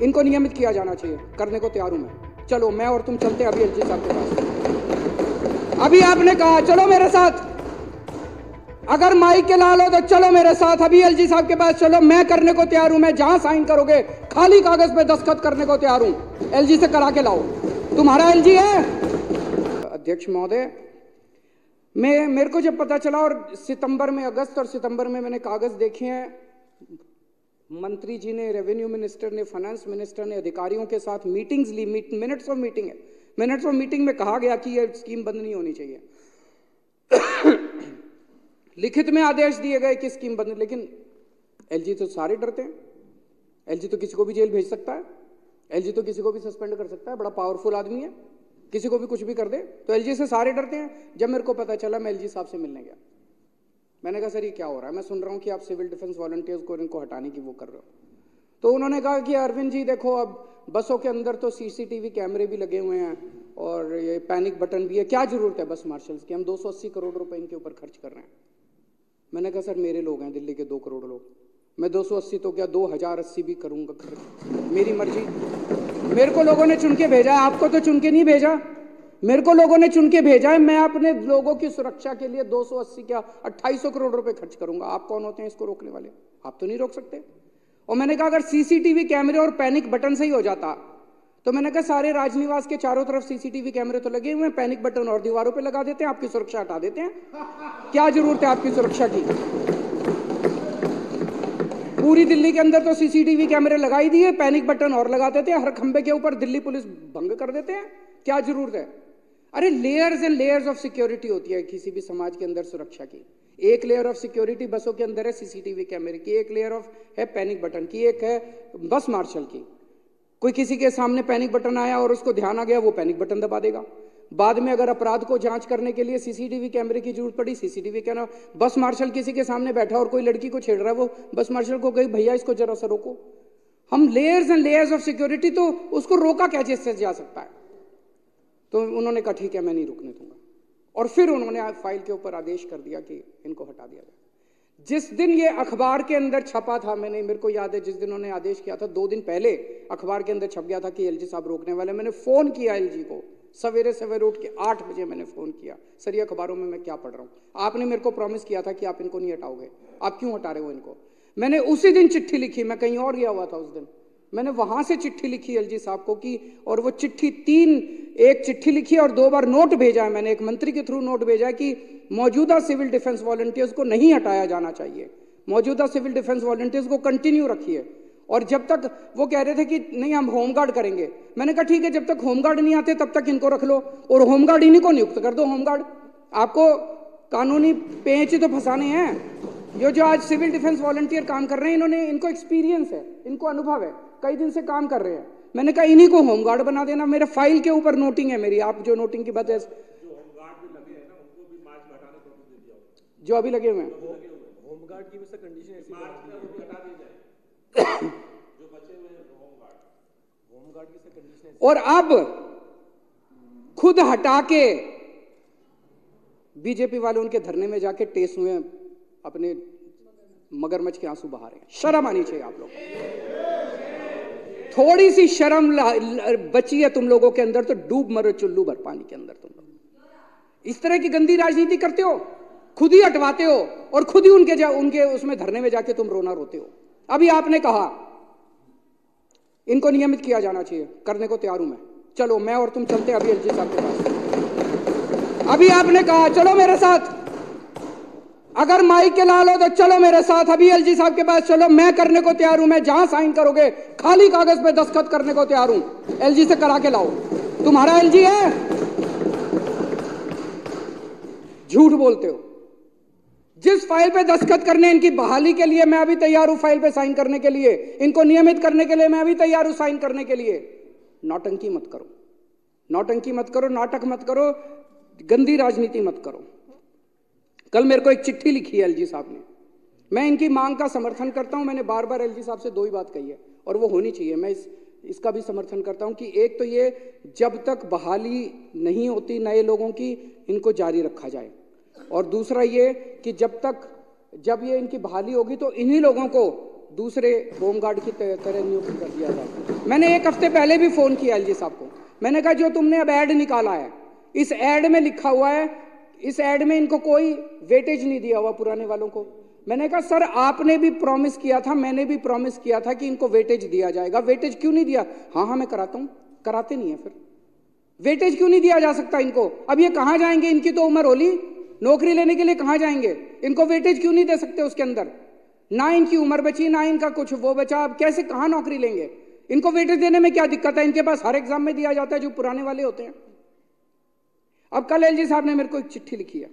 इनको नियमित किया जाना चाहिए, करने को तैयार हूं मैं। चलो मैं और तुम चलते हैं अभी एलजी साहब के पास। अभी आपने कहा चलो मेरे साथ, अगर माइक के लाल हो तो चलो मेरे साथ, अभी एलजी साहब के पास चलो, मैं करने को तैयार हूं। मैं जहां साइन करोगे खाली कागज पे दस्तखत करने को तैयार हूं। एलजी से करा के लाओ, तुम्हारा एलजी है। अध्यक्ष महोदय, मेरे को जब पता चला और सितंबर में, अगस्त और सितंबर में मैंने कागज देखे हैं, मंत्री जी ने, रेवेन्यू मिनिस्टर ने, फाइनेंस मिनिस्टर ने अधिकारियों के साथ मीटिंग्स ली, मिनट्स ऑफ मीटिंग है। मिनट्स ऑफ मीटिंग में कहा गया कि यह स्कीम बंद नहीं होनी चाहिए। लिखित में आदेश दिए गए कि स्कीम बंद, लेकिन एलजी तो सारे डरते हैं। एलजी तो किसी को भी जेल भेज सकता है, एलजी तो किसी को भी सस्पेंड कर सकता है, बड़ा पावरफुल आदमी है, किसी को भी कुछ भी कर दे। तो एलजी से सारे डरते हैं। जब मेरे को पता चला, मैं एलजी साहब से मिलने गया। मैंने कहा सर ये क्या हो रहा है, मैं सुन रहा हूं कि आप सिविल डिफेंस वॉलंटियर्स को इनको हटाने की वो कर रहे हो। तो उन्होंने कहा कि अरविंद जी देखो, अब बसों के अंदर तो सीसीटीवी कैमरे भी लगे हुए हैं और ये पैनिक बटन भी है, क्या जरूरत है बस मार्शल्स की, हम 280 करोड़ रुपए इनके ऊपर खर्च कर रहे हैं। मैंने कहा सर मेरे लोग हैं दिल्ली के 2 करोड़ लोग, मैं 280 तो क्या 2080 भी करूंगा खर्च, मेरी मर्जी। मेरे को लोगों ने चुन के भेजा है, आपको तो चुन के नहीं भेजा, मेरे को लोगों ने चुन के भेजा है। मैं अपने लोगों की सुरक्षा के लिए 280 क्या 2800 करोड़ रुपए खर्च करूंगा। आप कौन होते हैं इसको रोकने वाले? आप तो नहीं रोक सकते। और मैंने कहा अगर सीसीटीवी कैमरे और पैनिक बटन से ही हो जाता, तो मैंने कहा सारे राजनिवास के चारों तरफ सीसीटीवी कैमरे तो लगे हुए हैं, पैनिक बटन और दीवारों पे लगा देते हैं, आपकी सुरक्षा हटा देते हैं। क्या जरूरत है आपकी सुरक्षा की? पूरी दिल्ली के अंदर तो सीसीटीवी कैमरे लगा ही दिए, पैनिक बटन और लगा देते हैं, हर खंबे के ऊपर दिल्ली पुलिस भंग कर देते हैं। क्या जरूरत है? अरे layers and layers of security होती है किसी भी समाज के अंदर सुरक्षा की। एक लेयर ऑफ सिक्योरिटी बसों के अंदर है सीसीटीवी कैमरे की, एक लेयर ऑफ है पैनिक बटन की, एक है बस मार्शल की। कोई किसी के सामने पैनिक बटन आया और उसको ध्यान आ गया, वो पैनिक बटन दबा देगा। बाद में अगर अपराध को जांच करने के लिए सीसीटीवी कैमरे की जरूरत पड़ी, सीसीटीवी कैमरा। बस मार्शल किसी के सामने बैठा और कोई लड़की को छेड़ रहा है, वो बस मार्शल को कही भैया इसको जरा सा रोको। हम layers and layers of security, तो उसको रोका कैसे जा सकता है? तो उन्होंने कहा ठीक है मैं नहीं रुकने दूंगा, और फिर उन्होंने फाइल के ऊपर आदेश कर दिया कि इनको हटा दिया जाए। जिस दिन ये अखबार के अंदर छपा था, मेरे को याद है जिस दिन उन्होंने आदेश किया था, 2 दिन पहले अखबार के अंदर छप गया था कि एलजी साहब रोकने वाले। मैंने फोन किया एलजी को, सवेरे सवेरे उठ के 8 बजे मैंने फोन किया, सर ये अखबारों में मैं क्या पढ़ रहा हूँ, आपने मेरे को प्रॉमिस किया था कि आप इनको नहीं हटाओगे, आप क्यों हटा रहे हो इनको? मैंने उसी दिन चिट्ठी लिखी, मैं कहीं और गया हुआ था उस दिन, मैंने वहां से चिट्ठी लिखी एलजी साहब को कि, और वो चिट्ठी एक चिट्ठी लिखी और 2 बार नोट भेजा है मैंने, एक मंत्री के थ्रू नोट भेजा है कि मौजूदा सिविल डिफेंस वॉलंटियर्स को नहीं हटाया जाना चाहिए, मौजूदा सिविल डिफेंस वॉलंटियर्स को कंटिन्यू रखिए। और जब तक वो कह रहे थे कि नहीं हम होमगार्ड करेंगे, मैंने कहा ठीक है जब तक होमगार्ड नहीं आते तब तक इनको रख लो, और होमगार्ड इन्हीं को नियुक्त कर दो। होमगार्ड आपको कानूनी पेंच तो फंसाने हैं। जो आज सिविल डिफेंस वॉलंटियर काम कर रहे हैं, इनको एक्सपीरियंस है, इनको अनुभव है, कई दिन से काम कर रहे हैं। मैंने कहा इन्हीं को होमगार्ड बना देना। मेरे फाइल के ऊपर नोटिंग है मेरी, आप जो नोटिंग की बात है, जो अभी लगे हुए हैं होमगार्ड की कंडीशन ऐसी और अब खुद हटा के बीजेपी वाले उनके धरने में जाके टेस्ट हुए अपने मगरमच्छ के आंसू बहा रहे हैं। शर्म आनी चाहिए आप लोग, थोड़ी सी शर्म बची है तुम लोगों के अंदर तो डूब मरो चुल्लू भर पानी के अंदर। तुम लोग इस तरह की गंदी राजनीति करते हो, खुद ही हटवाते हो और खुद ही उनके उसमें धरने में जाके तुम रोना रोते हो। अभी आपने कहा इनको नियमित किया जाना चाहिए, करने को तैयार हूं मैं। चलो मैं और तुम चलते हैं अभी एलजी साहब के पास। अभी आपने कहा चलो मेरे साथ, अगर माइक के लाल हो तो चलो मेरे साथ, अभी एलजी साहब के पास चलो, मैं करने को तैयार हूं। मैं जहां साइन करोगे खाली कागज पे दस्तखत करने को तैयार हूं। एलजी से करा के लाओ, तुम्हारा एलजी है। झूठ बोलते हो। जिस फाइल पे दस्तखत करने इनकी बहाली के लिए मैं अभी तैयार हूं, फाइल पे साइन करने के लिए, इनको नियमित करने के लिए मैं अभी तैयार हूं साइन करने के लिए। नौटंकी मत करो, नौटंकी मत करो, नाटक मत करो, गंदी राजनीति मत करो। कल मेरे को एक चिट्ठी लिखी है एलजी साहब ने, मैं इनकी मांग का समर्थन करता हूं। मैंने बार बार एलजी साहब से 2 ही बात कही है और वो होनी चाहिए। मैं इसका भी समर्थन करता हूं कि एक तो ये जब तक बहाली नहीं होती नए लोगों की, इनको जारी रखा जाए, और दूसरा ये कि जब ये इनकी बहाली होगी तो इन्हीं लोगों को दूसरे होमगार्ड की तरह नियुक्त कर दिया जाए। मैंने एक हफ्ते पहले भी फोन किया एलजी साहब को, मैंने कहा जो तुमने अब ऐड निकाला है, इस ऐड में लिखा हुआ है, इस ऐड में इनको कोई वेटेज नहीं दिया हुआ पुराने वालों को। मैंने कहा सर आपने भी प्रॉमिस किया था, मैंने भी प्रॉमिस किया था कि इनको वेटेज दिया जाएगा, वेटेज क्यों नहीं दिया? हाँ मैं कराता हूं। कराते नहीं है, फिर वेटेज क्यों नहीं दिया जा सकता इनको? अब ये कहां जाएंगे? इनकी तो उम्र होली, नौकरी लेने के लिए कहां जाएंगे? इनको वेटेज क्यों नहीं दे सकते? उसके अंदर ना इनकी उम्र बची, ना इनका कुछ वो बचा, अब कैसे कहां नौकरी लेंगे? इनको वेटेज देने में क्या दिक्कत है? इनके पास हर एग्जाम में दिया जाता है जो पुराने वाले होते हैं। अब कल एलजी साहब ने मेरे को एक चिट्ठी लिखी है,